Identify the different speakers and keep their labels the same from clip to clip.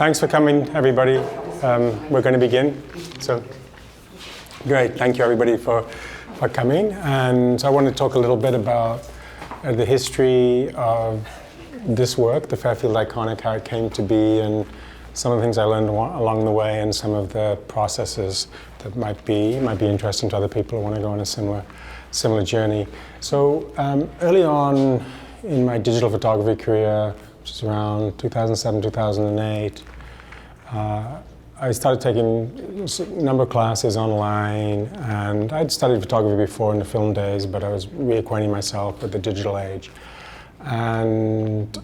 Speaker 1: Thanks for coming, everybody. We're going to begin. So, great. Thank you, everybody, for coming. And so I want to talk a little bit about the history of this work, the Fairfield Iconic, how it came to be, and some of the things I learned along the way, and some of the processes that might be interesting to other people who want to go on a similar journey. So early on in my digital photography career, which is around 2007, 2008, I started taking a number of classes online, and I'd studied photography before in the film days, but I was reacquainting myself with the digital age. And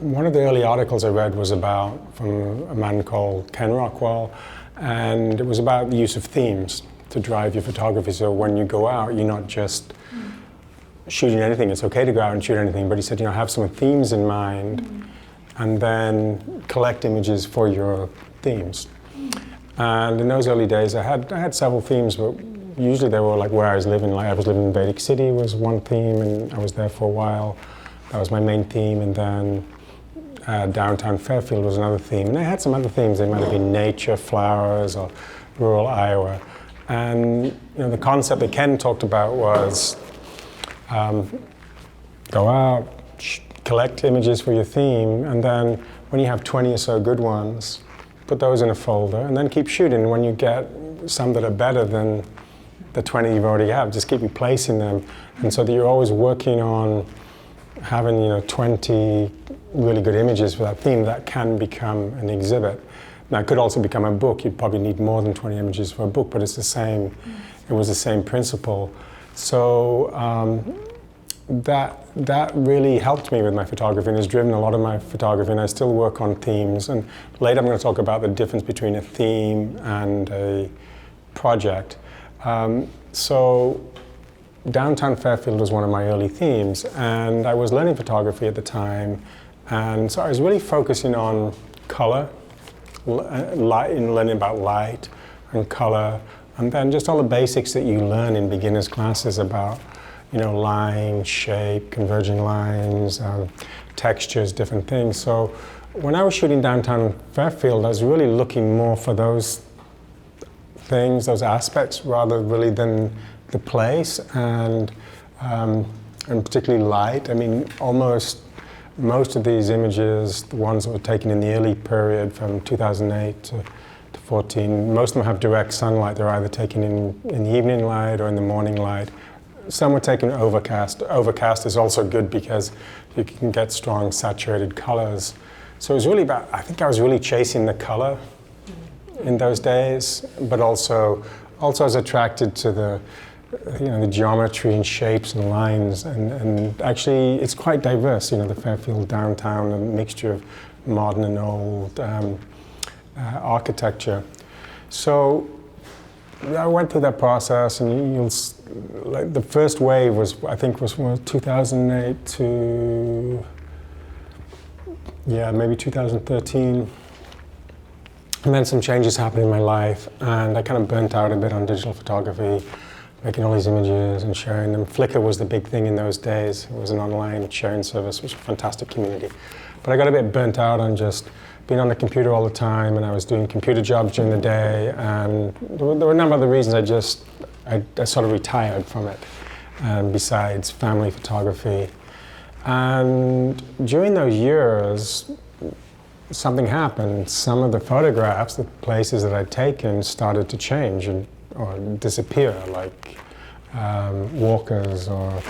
Speaker 1: one of the early articles I read was from a man called Ken Rockwell, and it was about the use of themes to drive your photography. So when you go out, you're not just shooting anything. It's okay to go out and shoot anything, but he said, have some themes in mind, and then collect images for your themes. And in those early days, I had several themes, but usually they were like where I was living. Like I was living in Vedic City was one theme, and I was there for a while. That was my main theme, and then downtown Fairfield was another theme. And I had some other themes. They might have been nature, flowers, or rural Iowa. And the concept that Ken talked about was go out, collect images for your theme, and then when you have 20 or so good ones, put those in a folder, and then keep shooting. When you get some that are better than the 20 you've already have, just keep replacing them, and so that you're always working on having 20 really good images for that theme that can become an exhibit. Now, it could also become a book. You'd probably need more than 20 images for a book, but it's the same. It was the same principle. So that really helped me with my photography and has driven a lot of my photography, and I still work on themes. And later I'm going to talk about the difference between a theme and a project. So downtown Fairfield was one of my early themes, and I was learning photography at the time, and so I was really focusing on color, light, learning about light and color, and then just all the basics that you learn in beginners classes about line, shape, converging lines, textures, different things. So when I was shooting downtown Fairfield, I was really looking more for those things, those aspects, rather really than the place, and particularly light. I mean, most of these images, the ones that were taken in the early period from 2008 to 14, most of them have direct sunlight. They're either taken in the evening light or in the morning light. Some were taken overcast. Overcast is also good because you can get strong saturated colors. So it was really about, I think I was really chasing the color in those days, but also I was attracted to the geometry and shapes and lines, and actually it's quite diverse, the Fairfield downtown, a mixture of modern and old architecture. So I went through that process, and the first wave was from 2008 to maybe 2013, and then some changes happened in my life, and I kind of burnt out a bit on digital photography, making all these images and sharing them. Flickr was the big thing in those days. It was an online sharing service, which was a fantastic community. But I got a bit burnt out on just being on the computer all the time, and I was doing computer jobs during the day, and there were a number of other reasons I sort of retired from it, besides family photography. And during those years, something happened. Some of the photographs, the places that I'd taken, started to change or disappear, like Walker's or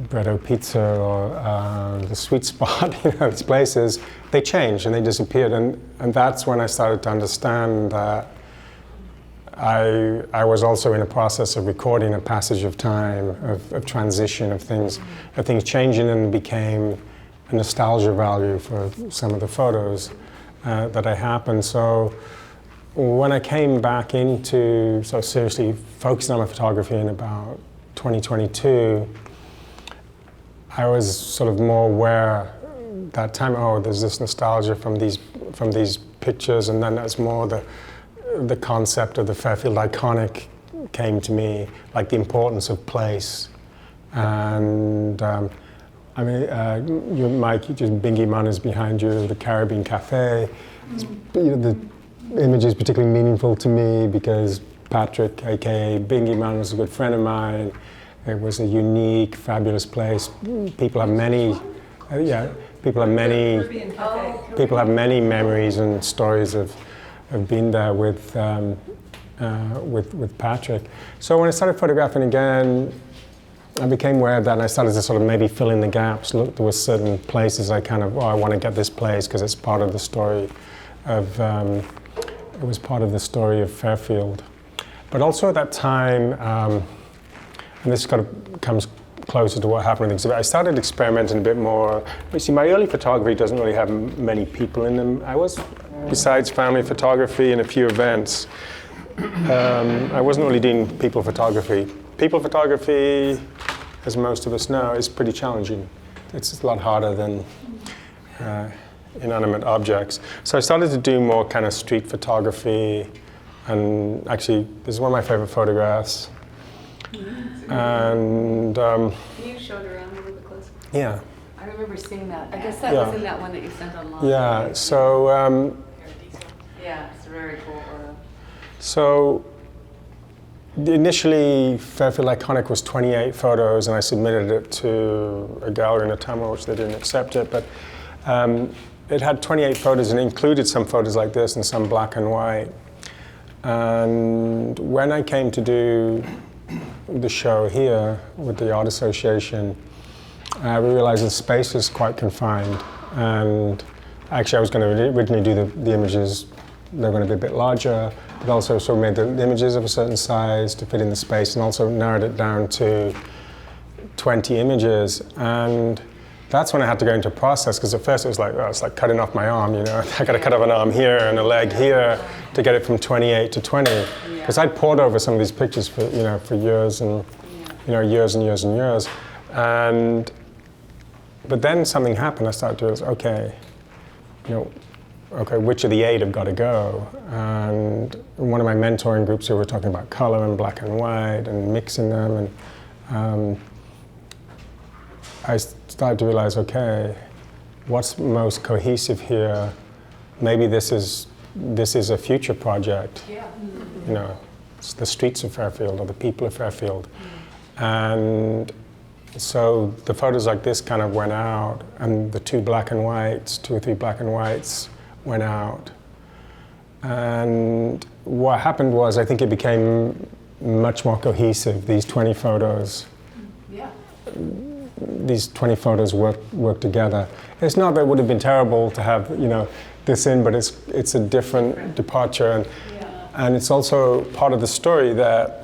Speaker 1: Bretto Pizza or the Sweet Spot, these places, they changed and they disappeared. And that's when I started to understand that I was also in a process of recording a passage of time, of transition, of things changing, and became a nostalgia value for some of the photos that I happened. So when I came back into seriously focusing on my photography in about 2022, I was sort of more aware that time, there's this nostalgia from these pictures, and then that's more the concept of the Fairfield Iconic came to me, like the importance of place, and I mean, Mike, just Bingy Man is behind you, the Caribbean Cafe. The image is particularly meaningful to me because Patrick, aka Bingy Man, was a good friend of mine. It was a unique, fabulous place. People have many, people have many memories and stories of being there with Patrick. So when I started photographing again, I became aware of that, and I started to sort of maybe fill in the gaps. Look, there were certain places I kind of, I want to get this place because it's part of the story of, it was part of the story of Fairfield. But also at that time, and this kind of comes closer to what happened in the exhibit, I started experimenting a bit more. You see, my early photography doesn't really have many people in them. I was, besides family photography and a few events, I wasn't really doing people photography. People photography, as most of us know, is pretty challenging. It's a lot harder than inanimate objects. So I started to do more kind of street photography, and actually, this is one of my favorite photographs. And
Speaker 2: can you show it around a little bit closer?
Speaker 1: Yeah.
Speaker 2: I remember seeing that. I guess that was in that one that you sent online.
Speaker 1: Yeah. So.
Speaker 2: Yeah, it's very cool.
Speaker 1: So. Initially, Fairfield Iconic was 28 photos, and I submitted it to a gallery in Ottumwa, which they didn't accept it. But it had 28 photos and included some photos like this and some black and white. And when I came to do the show here with the Art Association, we realized the space is quite confined. And actually, I was going to originally do the images, they're going to be a bit larger, but also sort of made the images of a certain size to fit in the space, and also narrowed it down to 20 images. And that's when I had to go into a process, because at first it was like, oh, it's like cutting off my arm, you know. I got to cut off an arm here and a leg here to get it from 28 to 20. Because I'd pored over some of these pictures for, you know, for years and, you know, years and years and years. But then something happened. I started to realize, okay, you know, okay, which of the 8 have got to go? And in one of my mentoring groups, we were talking about color and black and white and mixing them. And I started to realize, okay, what's most cohesive here? Maybe this is a future project. Yeah. You know, it's the streets of Fairfield or the people of Fairfield. And so the photos like this kind of went out, and the 2 black and whites, 2 or 3 black and whites, went out. And what happened was, I think it became much more cohesive, these 20 photos. Yeah. These 20 photos work together. It's not that it would have been terrible to have, you know, this in, but it's a different departure. And it's also part of the story that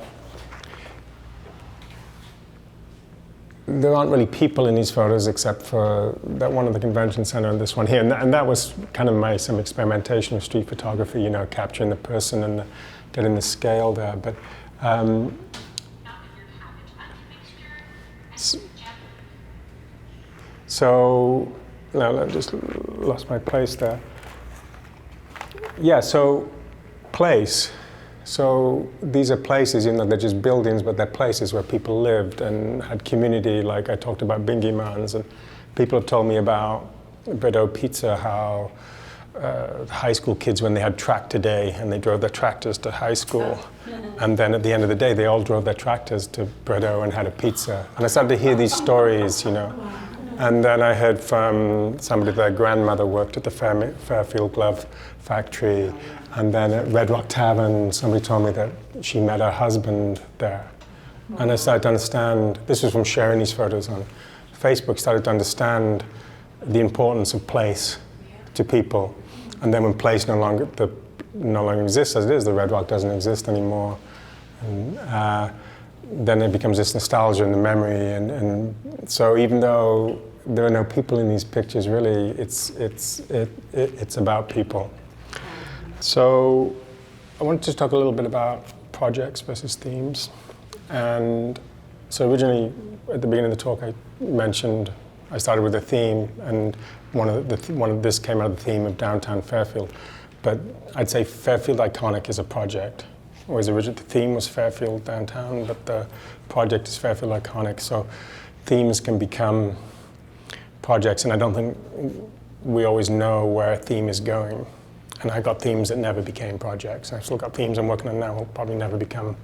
Speaker 1: there aren't really people in these photos except for that one at the convention center and this one here. And that was kind of some experimentation with street photography, you know, capturing the person and getting the scale there. But so now I just lost my place there. Yeah, so place. So these are places, you know, they're just buildings, but they're places where people lived and had community, like I talked about Bingy Mans, and people have told me about Bredo Pizza, how high school kids, when they had tractor day and they drove their tractors to high school, and then at the end of the day, they all drove their tractors to Bredo and had a pizza. And I started to hear these stories, you know. And then I heard from somebody, their grandmother worked at the Fairfield Glove Factory. And then at Red Rock Tavern, somebody told me that she met her husband there. And I started to understand, this was from sharing these photos on Facebook, started to understand the importance of place to people. And then when place no longer exists as it is, the Red Rock doesn't exist anymore. And then it becomes this nostalgia and the memory. And so even though there are no people in these pictures, really, it's about people. So I wanted to talk a little bit about projects versus themes. And so originally, at the beginning of the talk, I mentioned I started with a theme, and one of this came out of the theme of downtown Fairfield. But I'd say Fairfield Iconic is a project. Whereas originally the theme was Fairfield downtown, but the project is Fairfield Iconic. So themes can become projects, and I don't think we always know where a theme is going. And I got themes that never became projects. I've still got themes I'm working on now will probably never become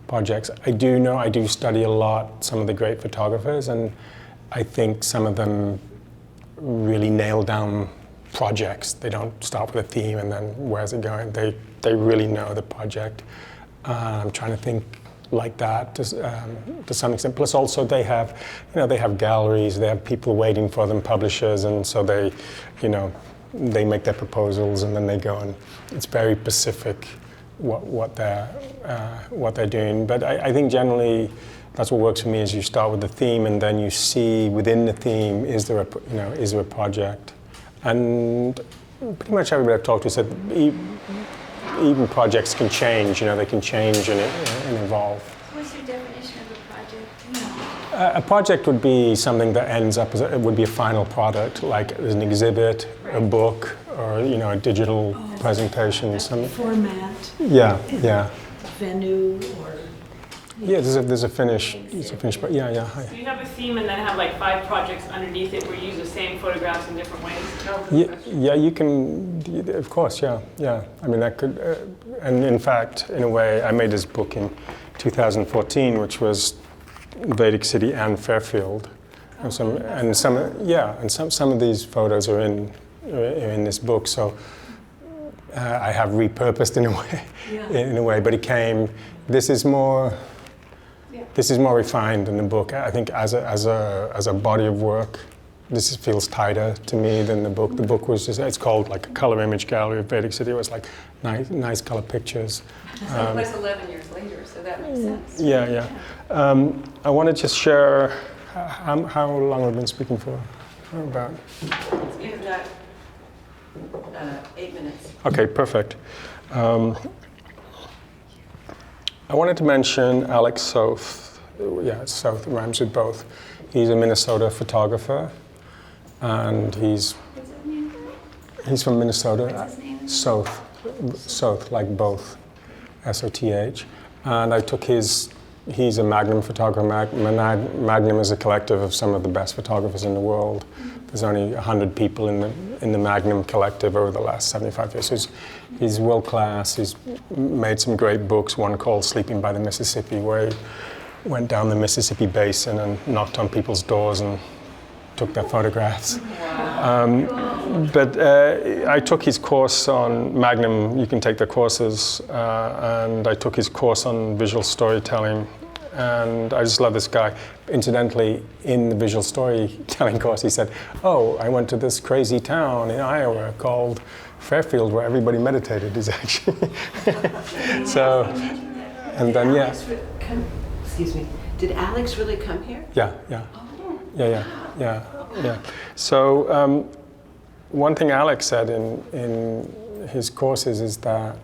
Speaker 1: projects. I do study a lot some of the great photographers, and I think some of them really nail down projects. They don't start with a theme and then where's it going. They really know the project. I'm trying to think like that to some extent. Plus also they have galleries, they have people waiting for them, publishers, and so they make their proposals and then they go, and it's very specific what they're doing. But I think generally that's what works for me is you start with the theme and then you see within the theme is there a project. And pretty much everybody I've talked to said even projects can change, they can change and evolve.
Speaker 3: What's your definition of a project?
Speaker 1: A project would be something that ends up as it would be a final product, like as an exhibit, a book, or a digital presentation. Some
Speaker 4: format.
Speaker 1: Yeah.
Speaker 4: Venue or.
Speaker 1: Yeah, there's a finish. But yeah.
Speaker 5: So you have a theme and then have like 5 projects underneath it where you use the same photographs in different ways?
Speaker 1: Yeah, you can, of course, yeah. I mean, that could, and in fact, in a way, I made this book in 2014, which was Vedic City and Fairfield. And some of these photos are in this book, so I have repurposed in a way, but this is more refined in the book. I think as a body of work, this feels tighter to me than the book. The book was it's called like a color image gallery of Vedic City. It was like nice color pictures.
Speaker 2: So it was 11 years later, so that makes sense.
Speaker 1: Yeah. I want to just share how long we've been speaking for. About.
Speaker 6: We've got 8 minutes.
Speaker 1: Okay, perfect. I wanted to mention Alex Soth. Yeah, Soth rhymes with both. He's a Minnesota photographer, and he's from Minnesota.
Speaker 3: What's his name?
Speaker 1: Soth, like both, S-O-T-H. And I took he's a Magnum photographer. Magnum is a collective of some of the best photographers in the world. There's only 100 people in the Magnum collective over the last 75 years. So he's world class. He's made some great books. One called Sleeping by the Mississippi, where he went down the Mississippi basin and knocked on people's doors and took their photographs. Wow. But I took his course on Magnum. You can take the courses, and I took his course on visual storytelling. And I just love this guy. Incidentally, in the visual storytelling course, he said, "Oh, I went to this crazy town in Iowa called Fairfield where everybody meditated." Is actually so. And then
Speaker 6: Excuse me. Did Alex really come here?
Speaker 1: Yeah. Yeah. So one thing Alex said in his courses is that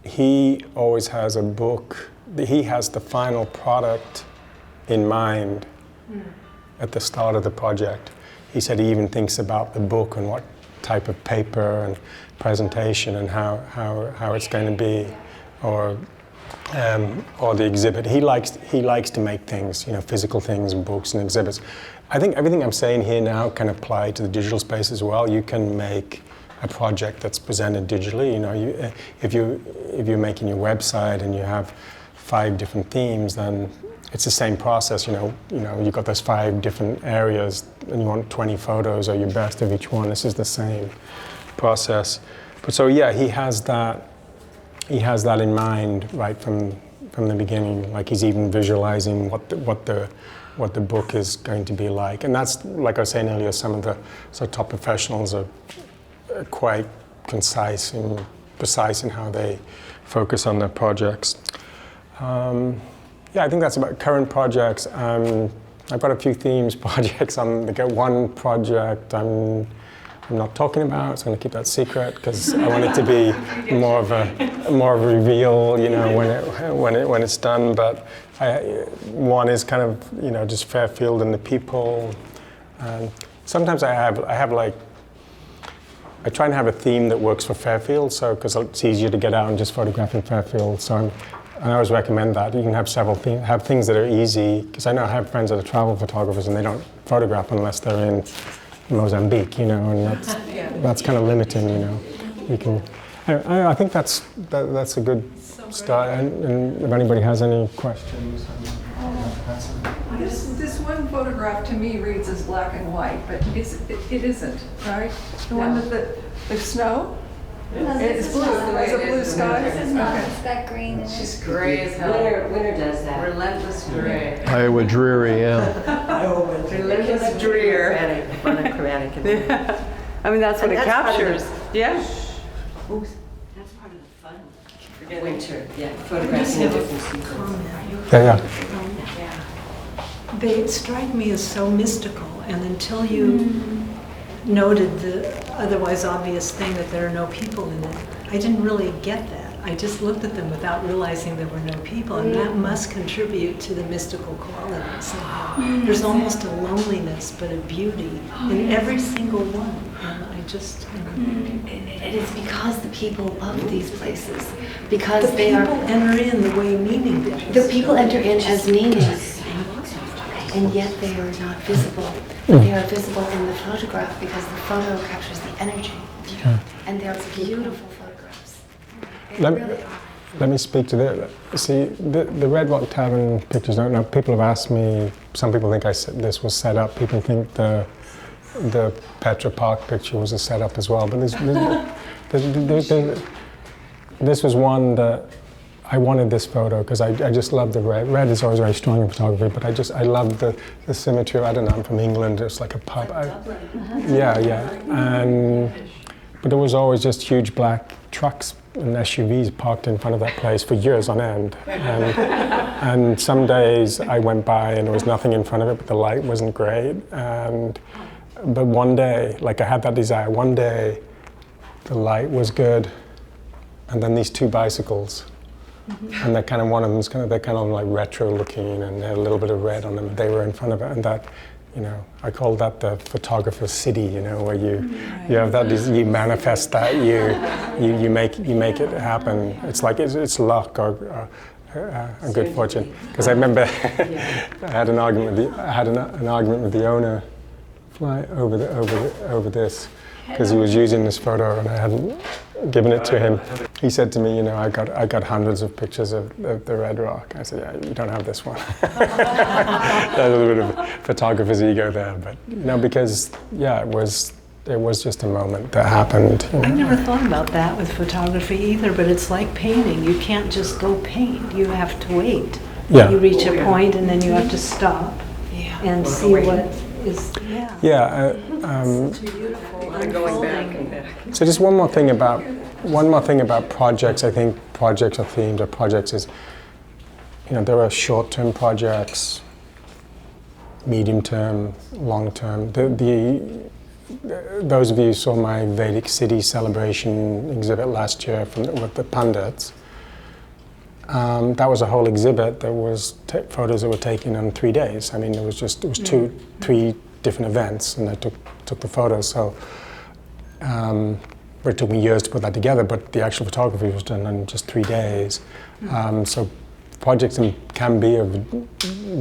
Speaker 1: he always has a book. He has the final product in mind at the start of the project. He said he even thinks about the book and what type of paper and presentation and how it's going to be, or the exhibit. He likes to make things, physical things, books and exhibits. I think everything I'm saying here now can apply to the digital space as well. You can make a project that's presented digitally. If you're making your website and you have 5 different themes, then it's the same process. You've got those 5 different areas, and you want 20 photos or your best of each one. This is the same process. But so yeah, he has that in mind right from the beginning. Like he's even visualizing what the book is going to be like. And that's, like I was saying earlier, some of the top professionals are quite concise and precise in how they focus on their projects. I think that's about current projects. I've got a few themes projects. I've got one project I'm not talking about. So I'm going to keep that secret because I want it to be more of a reveal, when it's done. But one is kind of just Fairfield and the people. Sometimes I try and have a theme that works for Fairfield, so because it's easier to get out and just photograph in Fairfield. So And I always recommend that. You can have several things, have things that are easy, because I know I have friends that are travel photographers and they don't photograph unless they're in Mozambique, you know, and that's kind of limiting, you know. You can, I think that's a good start, and if anybody has any questions.
Speaker 7: This one photograph to me reads as black and white, but it isn't, right? The one that the snow? It's blue. It's a blue sky.
Speaker 3: It's not, it's got green in it.
Speaker 2: Just gray as hell.
Speaker 6: Winter does that.
Speaker 2: Relentless gray.
Speaker 8: Iowa dreary, yeah.
Speaker 2: Relentless drear.
Speaker 6: Monochromatic.
Speaker 2: I mean, that's what
Speaker 6: And
Speaker 2: it
Speaker 6: that's part of
Speaker 2: captures. Yeah.
Speaker 6: Ooh, that's part of the fun. Winter, yeah, photographing
Speaker 4: have a
Speaker 6: different seasons.
Speaker 4: comment.
Speaker 1: Yeah.
Speaker 4: They strike me as so mystical, and until you noted the otherwise obvious thing that there are no people in it, I didn't really get that. I just looked at them without realizing there were no people, and that must contribute to the mystical quality somehow. There's almost a loneliness, but a beauty in every single one. And I just,
Speaker 9: It is because the people love these places, because
Speaker 4: the
Speaker 9: they
Speaker 4: people
Speaker 9: are.
Speaker 4: enter in the way meaning does.
Speaker 9: The people enter in as meaning, and yet they are not visible. They are visible in the photograph because the photo captures the energy, and they are beautiful photographs. They really are.
Speaker 1: Let me speak to the Red Rock Tavern pictures. Now, people have asked me. Some people think this was set up. People think the Petra Park picture was a setup as well. But this was one that I wanted this photo because I just love the red. Red is always very strong in photography, but I love the symmetry. I don't know. I'm from England. It's like a pub. But there was always just huge black trucks and SUVs parked in front of that place for years on end. And some days I went by and there was nothing in front of it, but the light wasn't great. But one day, like I had that desire, one day the light was good, and then these two bicycles, and they're kind of, one of them's kind of, they're kind of like retro looking and they had a little bit of red on them. They were in front of it, and that, you know, I call that the photographer's city, you know, where you have that, you manifest that, you make it happen. It's like it's luck or a good fortune. Because I remember I had an argument with the owner fly over this because he was using this photo and I hadn't given it to him. He said to me, you know, I got hundreds of pictures of the Red Rock. I said, yeah, you don't have this one. There's a little bit of photographer's ego there, but no, because yeah, it was just a moment that happened. You know?
Speaker 4: I never thought about that with photography either, but it's like painting. You can't just go paint. You have to wait.
Speaker 1: Yeah.
Speaker 4: You reach a point and then you have to stop and see what is.
Speaker 1: Yeah.
Speaker 6: Going back and back.
Speaker 1: So just one more thing about projects. I think projects or themes or projects is, you know, there are short-term projects, medium-term, long-term. Those of you who saw my Vedic City celebration exhibit last year with the Pandits, that was a whole exhibit. There was photos that were taken in 3 days. I mean, it was 3 different events, and I took the photos. So it took me years to put that together, but the actual photography was done in just 3 days. So projects can be of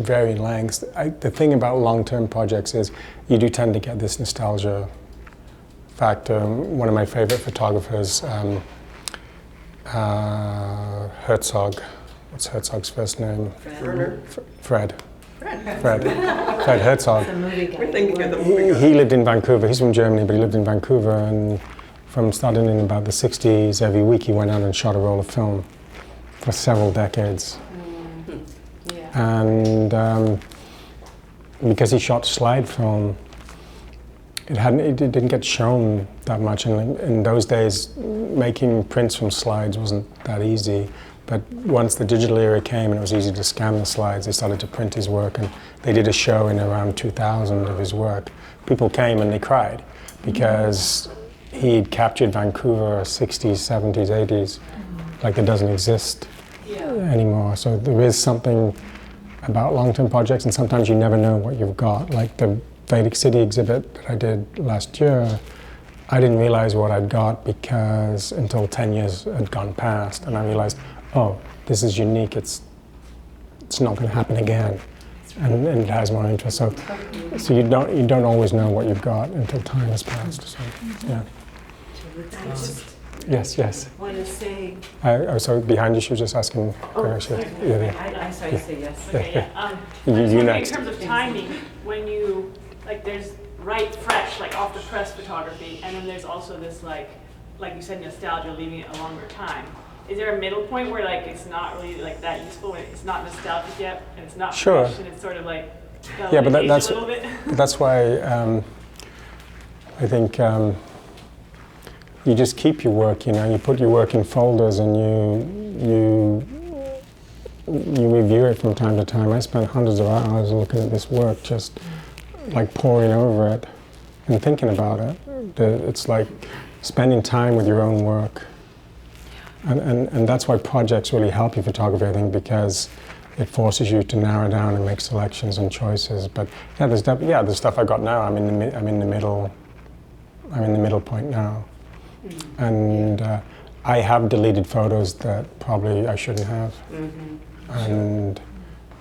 Speaker 1: varying lengths. The thing about long-term projects is you do tend to get this nostalgia factor. One of my favorite photographers, Herzog. What's Herzog's first name? Fred Herzog.
Speaker 6: We're thinking of the movie.
Speaker 1: He lived in Vancouver. He's from Germany, but he lived in Vancouver, and from starting in about the 60s, every week he went out and shot a roll of film for several decades. And because he shot slide film, it didn't get shown that much. And in those days, making prints from slides wasn't that easy. But once the digital era came and it was easy to scan the slides, they started to print his work, and they did a show in around 2000 of his work. People came and they cried because he'd captured Vancouver 60s, 70s, 80s, like it doesn't exist anymore. So there is something about long-term projects, and sometimes you never know what you've got. Like the Vedic City exhibit that I did last year, I didn't realize what I'd got because until 10 years had gone past, and I realized, oh, this is unique, it's not going to happen again, and it has more interest. So you don't always know what you've got until time has passed. So yeah. Yes.
Speaker 6: Want to say?
Speaker 1: So behind you, she was just asking.
Speaker 6: I saw you say yes.
Speaker 5: Okay, yeah.
Speaker 1: You
Speaker 5: I'm just wondering
Speaker 1: next.
Speaker 5: in terms of timing, when you, like, there's right, fresh, like off the press photography, and then there's also this like you said, nostalgia, leaving it a longer time. Is there a middle point where like it's not really like that useful, when it's not nostalgic yet, and it's not
Speaker 1: Sure.
Speaker 5: fresh, and it's sort of like
Speaker 1: Yeah, but that's
Speaker 5: a little bit?
Speaker 1: that's why I think you just keep your work. You put your work in folders and you review it from time to time. I spent hundreds of hours looking at this work, just like poring over it and thinking about it. It's like spending time with your own work. And that's why projects really help you photography, I think, because it forces you to narrow down and make selections and choices. But yeah, the stuff I got now, I'm in the middle point now, and I have deleted photos that probably I shouldn't have, and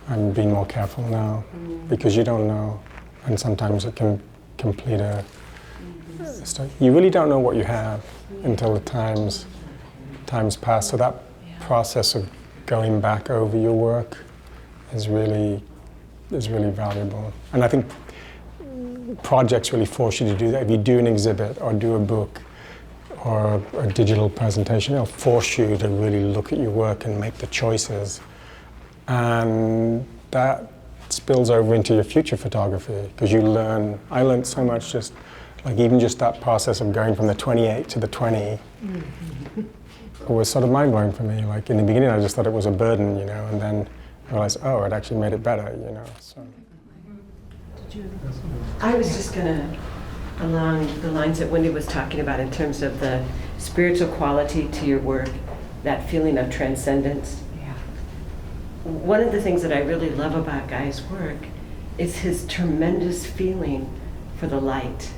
Speaker 1: I'm being more careful now because you don't know, and sometimes it can complete a. You really don't know what you have until the times pass. So that process of going back over your work is really valuable. And I think projects really force you to do that. If you do an exhibit or do a book or a digital presentation, it'll force you to really look at your work and make the choices. And that spills over into your future photography because I learned so much, just like even just that process of going from the 28 to the 20 was sort of mind-blowing for me. Like in the beginning I just thought it was a burden, and then I realized, oh, it actually made it better, so.
Speaker 6: I was just gonna, along the lines that Wendy was talking about in terms of the spiritual quality to your work, that feeling of transcendence.
Speaker 9: Yeah.
Speaker 6: One of the things that I really love about Guy's work is his tremendous feeling for the light.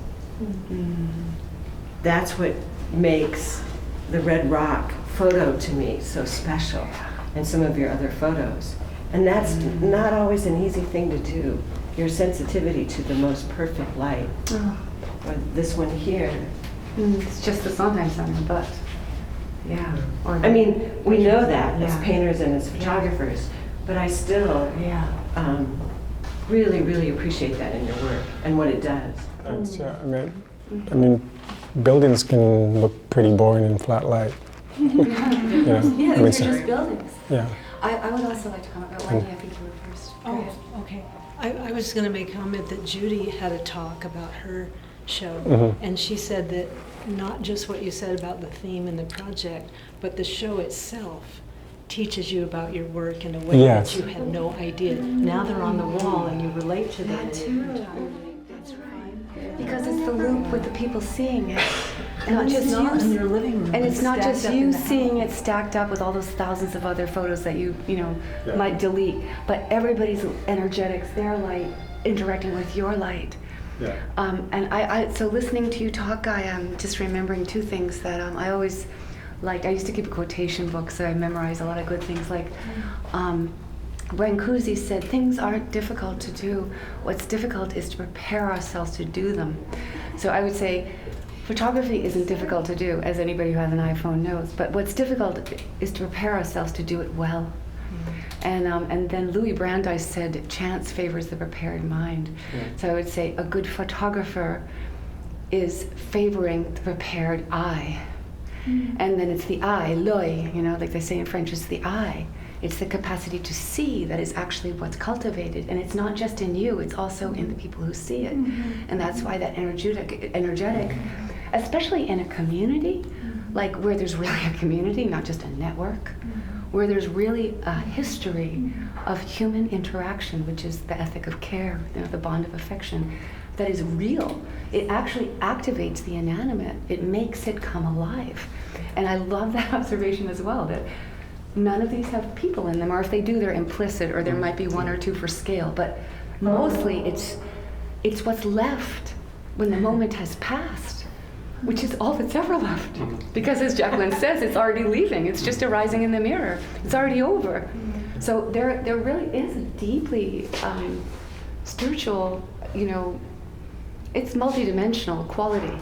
Speaker 6: That's what makes the Red Rock photo to me so special, and some of your other photos. And that's not always an easy thing to do. Your sensitivity to the most perfect light. Or this one here.
Speaker 9: It's just the sometimes on the butt. Yeah.
Speaker 6: I mean, we know that as painters and as photographers, but I still really, really appreciate that in your work and what it does.
Speaker 1: Thanks, yeah. I mean, buildings can look pretty boring in flat light.
Speaker 9: Yeah, these are just buildings.
Speaker 1: Yeah.
Speaker 9: I would also like to comment about Wendy. I think you were first. Go ahead.
Speaker 4: Okay. I was going to make a comment that Judy had a talk about her show, and she said that not just what you said about the theme and the project, but the show itself teaches you about your work in a way that you had no idea. Now they're on the wall and you relate to them.
Speaker 9: That too. That's right. Because it's the loop with the people seeing it. And
Speaker 4: Not just you in your living room.
Speaker 9: And it's not
Speaker 4: stacked
Speaker 9: just
Speaker 4: up
Speaker 9: you
Speaker 4: in the
Speaker 9: seeing
Speaker 4: house.
Speaker 9: it stacked up with all those thousands of other photos that you might delete, but everybody's energetics, their light, interacting with your light.
Speaker 1: Yeah.
Speaker 9: And so listening to you talk, Guy, I'm just remembering two things that I always liked. I used to keep a quotation book, so I memorized a lot of good things. Like Brancusi said, things aren't difficult to do. What's difficult is to prepare ourselves to do them. So I would say, photography isn't difficult to do, as anybody who has an iPhone knows, but what's difficult is to prepare ourselves to do it well. And then Louis Brandeis said, chance favors the prepared mind. So I would say a good photographer is favoring the prepared eye. And then it's the eye, l'œil, like they say in French, it's the eye. It's the capacity to see that is actually what's cultivated. And it's not just in you, it's also in the people who see it. And that's why that energetic, especially in a community, like where there's really a community, not just a network, where there's really a history of human interaction, which is the ethic of care, the bond of affection, that is real. It actually activates the inanimate. It makes it come alive. And I love that observation as well, that none of these have people in them, or if they do, they're implicit, or there might be one or two for scale, but mostly it's what's left when the moment has passed.
Speaker 2: which is all that's ever left. Because as Jacqueline says, it's already leaving. It's just arising in the mirror. It's already over. So there really is a deeply spiritual, it's multidimensional quality.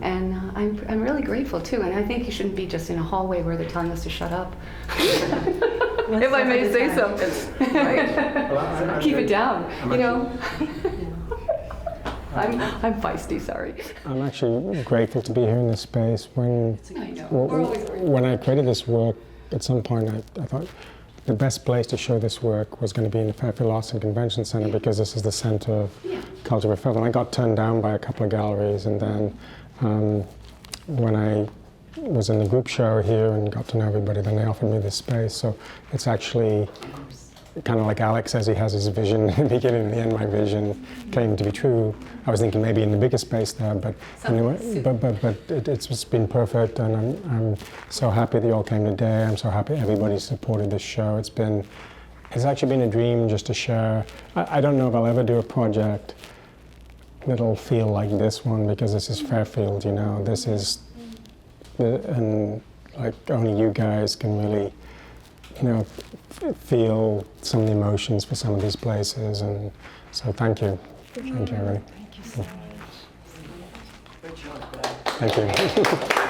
Speaker 2: And I'm really grateful too. And I think you shouldn't be just in a hallway where they're telling us to shut up. If I may say so. Keep it down, I'm feisty, sorry.
Speaker 1: I'm actually grateful to be here in this space. When I created this work, at some point I thought the best place to show this work was going to be in the Fairfield Arts Convention Center because this is the center of culture of Fairfield. And I got turned down by a couple of galleries, and then when I was in the group show here and got to know everybody, then they offered me this space. So it's actually kind of like Alex says, he has his vision in the beginning and the end. My vision came to be true. I was thinking maybe in the bigger space there, but anyway, it's just been perfect, and I'm so happy that you all came today. I'm so happy everybody supported this show. It's actually been a dream just to share. I don't know if I'll ever do a project that'll feel like this one, because this is Fairfield, this is and like only you guys can really feel some of the emotions for some of these places, and so thank you everybody.
Speaker 4: Thank you so much.
Speaker 1: Thank you.